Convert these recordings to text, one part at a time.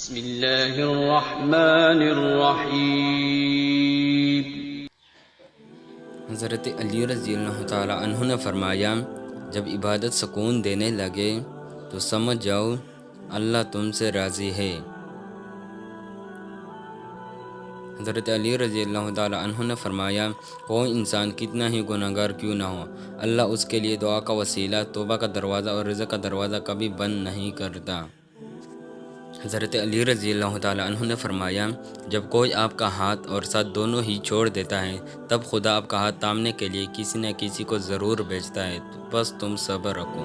بسم اللہ الرحمن الرحیم۔ حضرت علی رضی اللہ تعالی عنہ نے فرمایا، جب عبادت سکون دینے لگے تو سمجھ جاؤ اللہ تم سے راضی ہے۔ حضرت علی رضی اللہ تعالی عنہ نے فرمایا، کوئی انسان کتنا ہی گناہگار کیوں نہ ہو، اللہ اس کے لیے دعا کا وسیلہ، توبہ کا دروازہ اور رزق کا دروازہ کبھی بند نہیں کرتا۔ حضرت علی رضی اللہ تعالی عنہ نے فرمایا، جب کوئی آپ کا ہاتھ اور ساتھ دونوں ہی چھوڑ دیتا ہے تب خدا آپ کا ہاتھ تامنے کے لیے کسی نہ کسی کو ضرور بھیجتا ہے، تو بس تم صبر رکھو۔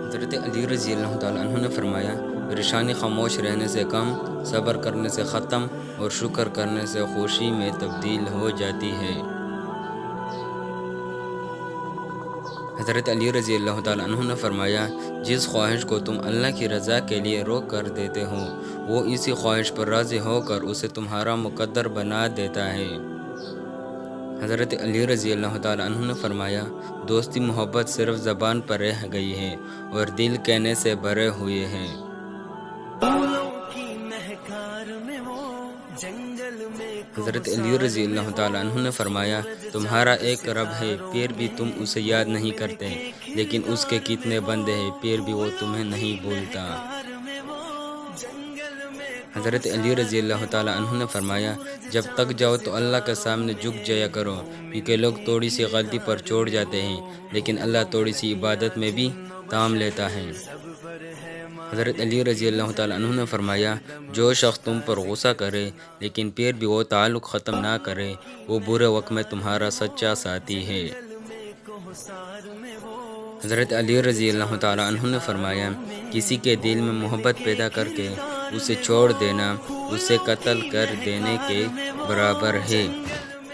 حضرت علی رضی اللہ تعالی عنہ نے فرمایا، پریشانی خاموش رہنے سے کم، صبر کرنے سے ختم اور شکر کرنے سے خوشی میں تبدیل ہو جاتی ہے۔ حضرت علی رضی اللہ تعالی عنہ نے فرمایا، جس خواہش کو تم اللہ کی رضا کے لیے روک کر دیتے ہو، وہ اسی خواہش پر راضی ہو کر اسے تمہارا مقدر بنا دیتا ہے۔ حضرت علی رضی اللہ تعالی عنہ نے فرمایا، دوستی محبت صرف زبان پر رہ گئی ہے اور دل کہنے سے بھرے ہوئے ہیں۔ حضرت علی رضی اللہ تعالی عنہ نے فرمایا، تمہارا ایک رب ہے، پھر بھی تم اسے یاد نہیں کرتے، لیکن اس کے کتنے بندے ہیں، پھر بھی وہ تمہیں نہیں بھولتا۔ حضرت علی رضی اللہ تعالی عنہ نے فرمایا، جب تک جاؤ تو اللہ کے سامنے جھک جایا کرو، کیونکہ لوگ تھوڑی سی غلطی پر چھوڑ جاتے ہیں، لیکن اللہ تھوڑی سی عبادت میں بھی تام لیتا ہے۔ حضرت علی رضی اللہ تعالی عنہ نے فرمایا، جو شخص تم پر غصہ کرے لیکن پھر بھی وہ تعلق ختم نہ کرے، وہ برے وقت میں تمہارا سچا ساتھی ہے۔ حضرت علی رضی اللہ تعالی عنہ نے فرمایا، کسی کے دل میں محبت پیدا کر کے اسے چھوڑ دینا، اسے قتل کر دینے کے برابر ہے۔